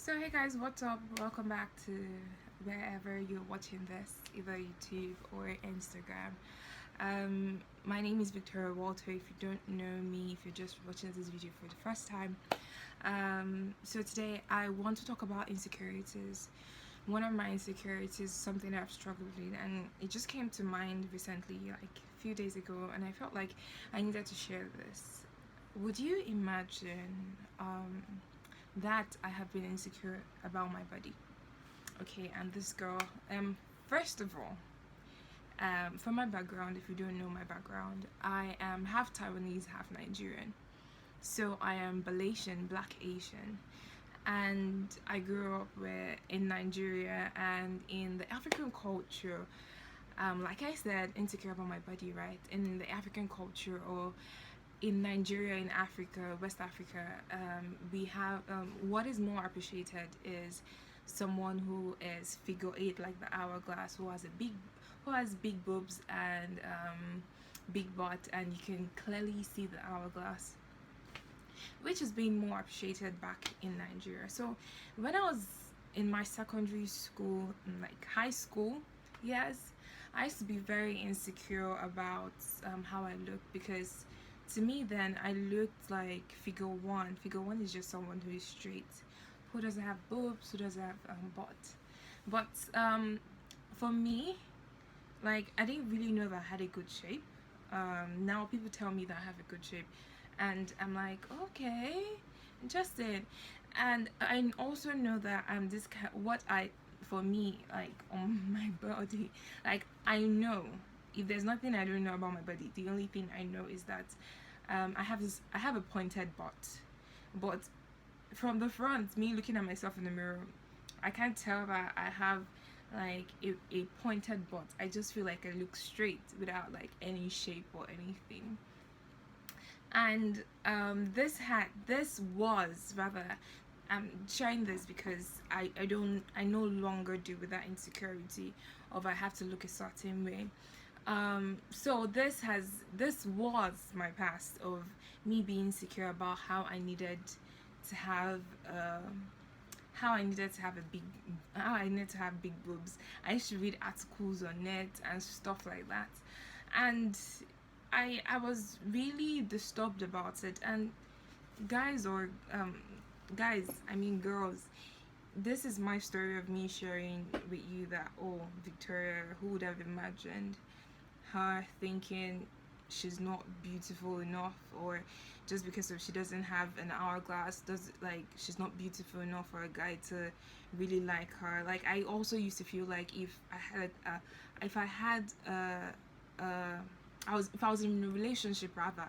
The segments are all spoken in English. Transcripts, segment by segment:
So hey guys, what's up? Welcome back to wherever you're watching this, either YouTube or Instagram. My name is Victoria Walter. If you don't know me, if you're just watching this video for the first time, so today I want to talk about insecurities. One of my insecurities, something that I've struggled with, and it just came to mind recently, like a few days ago, and I felt like I needed to share this. Would you imagine that I have been insecure about my body? Okay, and this girl, first of all, from my background, if you don't know my background, I am half Taiwanese, half Nigerian. So I am Malaysian, Black Asian, and I grew up in Nigeria and in the African culture. Like I said, insecure about my body, right? In the African culture, or in Nigeria, in Africa, West Africa, we have what is more appreciated is someone who is figure eight, like the hourglass, who has big boobs and big butt, and you can clearly see the hourglass, which is being more appreciated back in Nigeria. So when I was in my secondary school, like high school, yes, I used to be very insecure about how I looked, because to me then I looked like figure one. Figure one is just someone who is straight, who doesn't have boobs, who doesn't have butt. But for me, like, I didn't really know that I had a good shape. Now people tell me that I have a good shape, and I'm like, okay, interesting. And I also know that I'm this kind. What I For me, like, on my body, like, I know if there's nothing I don't know about my body, the only thing I know is that I have a pointed butt, but from the front, me looking at myself in the mirror, I can't tell that I have like a pointed butt. I just feel like I look straight without like any shape or anything. And this was rather, I'm sharing this because I no longer deal with that insecurity of I have to look a certain way. So this was my past of me being insecure about to have how I needed to have a big how I needed to have big boobs. I used to read articles on it and stuff like that, and I was really disturbed about it. And guys, or guys, I mean girls, this is my story of me sharing with you that, oh, Victoria, who would have imagined her thinking she's not beautiful enough, or just because of she doesn't have an hourglass, does like she's not beautiful enough for a guy to really like her. Like, I also used to feel like if I had if I was in a relationship rather,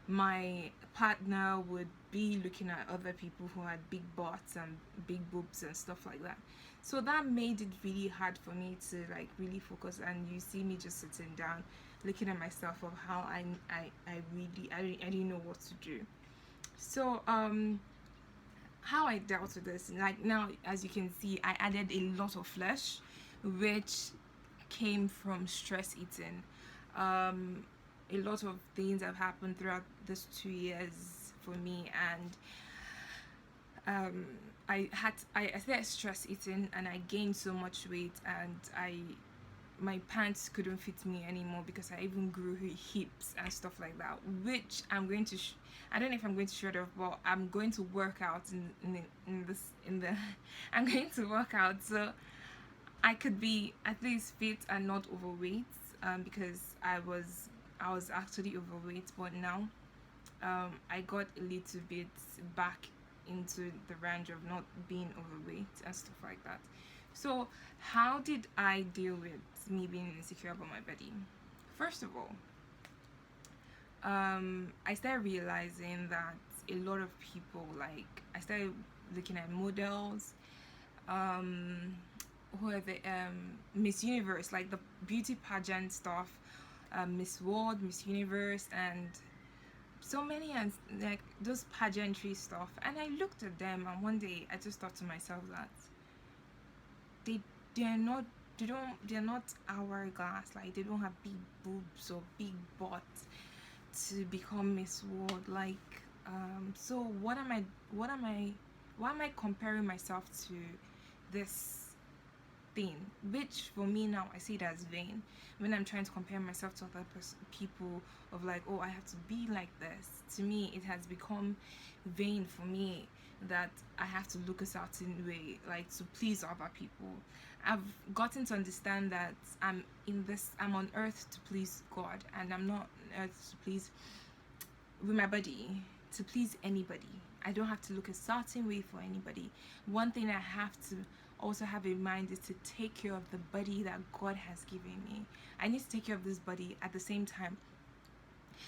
my partner would be looking at other people who had big butts and big boobs and stuff like that. So that made it really hard for me to like really focus. And you see me just sitting down looking at myself of how I didn't know what to do. So how I dealt with this, like, now as you can see, I added a lot of flesh, which came from stress eating. A lot of things have happened throughout this 2 years for me, and I started stress eating, and I gained so much weight, and my pants couldn't fit me anymore because I even grew hips and stuff like that, which I'm going to I don't know if I'm going to show it off, but I'm going to work out in the I'm going to work out so I could be at least fit and not overweight, because I was actually overweight, but now I got a little bit back into the range of not being overweight and stuff like that. So how did I deal with me being insecure about my body? First of all, I started realizing that a lot of people, like, I started looking at models, um, who are the Miss Universe, like the beauty pageant stuff, Miss World, Miss Universe, and so many, and like those pageantry stuff. And I looked at them, and one day I just thought to myself that they they're not they're not hourglass, like they don't have big boobs or big butt to become Miss World. Like, so what am I why am I comparing myself to this thing, which for me now I see it as vain when I'm trying to compare myself to other people, of like, oh, I have to be like this. To me it has become vain for me that I have to look a certain way, like to please other people. I've gotten to understand that I'm on earth to please God, and I'm not on earth to please with my body, to please anybody. I don't have to look a certain way for anybody. One thing I have to also have in mind is to take care of the body that God has given me. I need to take care of this body at the same time,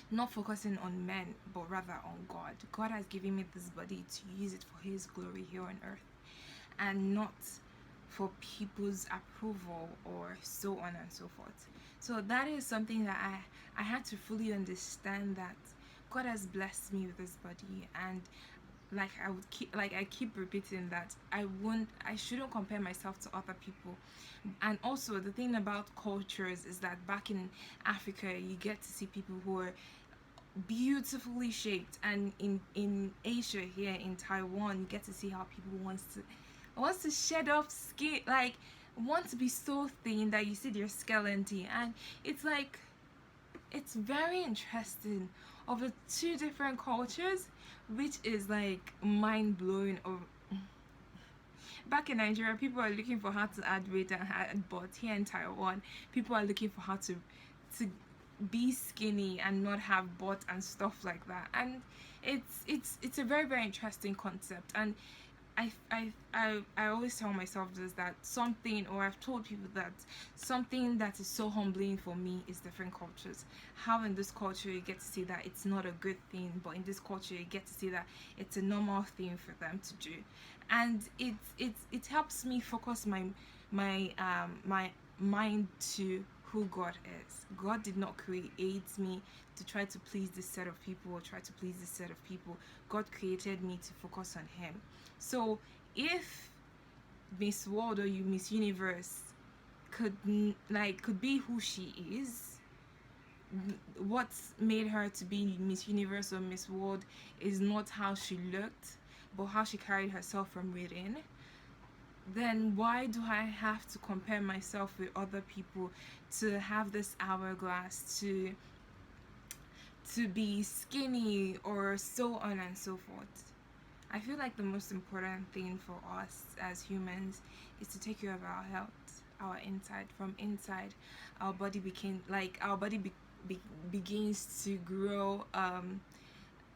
not focusing on men, but rather on God. God has given me this body to use it for His glory here on earth, and not for people's approval or so on and so forth. So that is something that I had to fully understand, that God has blessed me with this body, and I keep repeating that I shouldn't compare myself to other people. And also the thing about cultures is that back in Africa you get to see people who are beautifully shaped, and in Asia, here in Taiwan, you get to see how people wants to shed off skin, like want to be so thin that you see their skeleton. And it's like, it's very interesting of the two different cultures, which is like mind blowing. Of back in Nigeria, people are looking for how to add weight and add butt. Here in Taiwan, people are looking for how to be skinny and not have butt and stuff like that. And it's a very, very interesting concept. And I always tell myself this, that something, or I've told people that something that is so humbling for me is different cultures. How in this culture you get to see that it's not a good thing, but in this culture you get to see that it's a normal thing for them to do. And it helps me focus my mind to who God is. God did not create me to try to please this set of people or try to please this set of people. God created me to focus on Him. So if Miss World or you Miss Universe could be who she is, what's made her to be Miss Universe or Miss World is not how she looked, but how she carried herself from within, then why do I have to compare myself with other people, to have this hourglass, to be skinny, or so on and so forth? I feel like the most important thing for us as humans is to take care of our health, our inside. From inside, our body begins to grow,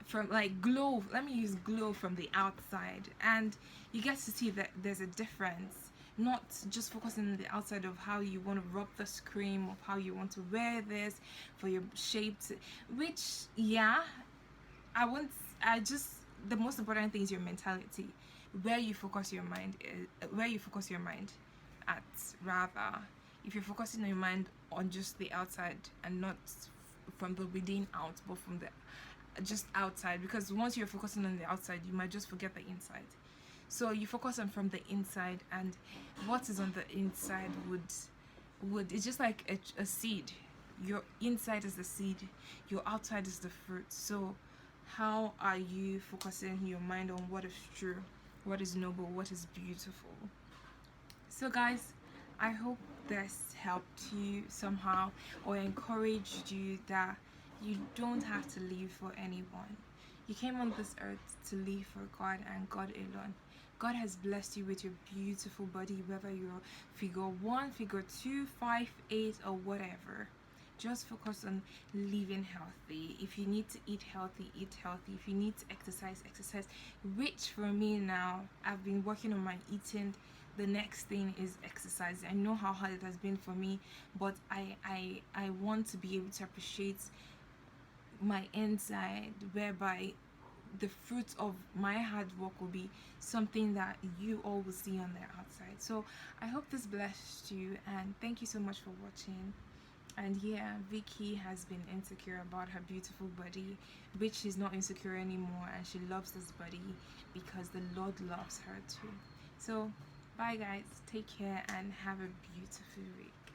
from like glow. Let me use glow from the outside, and you get to see that there's a difference. Not just focusing on the outside of how you want to rub this cream, of how you want to wear this for your shape, which, yeah, I just, the most important thing is your mentality, where you focus your mind at. Rather, if you're focusing on your mind on just the outside and not from the within out, but from the just outside, because once you're focusing on the outside you might just forget the inside. So you focus on from the inside, and what is on the inside would it's just like a seed. Your inside is the seed, your outside is the fruit. So how are you focusing your mind on what is true, what is noble, what is beautiful? So guys, I hope this helped you somehow, or encouraged you that you don't have to live for anyone. You came on this earth to live for God and God alone. God has blessed you with your beautiful body, whether you're figure 1, figure 2, 5, 8, or whatever. Just focus on living healthy. If you need to eat healthy, eat healthy. If you need to exercise, exercise. Which for me now, I've been working on my eating. The next thing is exercise. I know how hard it has been for me, but I want to be able to appreciate my inside, whereby the fruits of my hard work will be something that you all will see on the outside. So I hope this blessed you, and thank you so much for watching. And yeah, Vicky has been insecure about her beautiful body, which she's not insecure anymore, and she loves this body because the Lord loves her too. So bye guys, take care and have a beautiful week.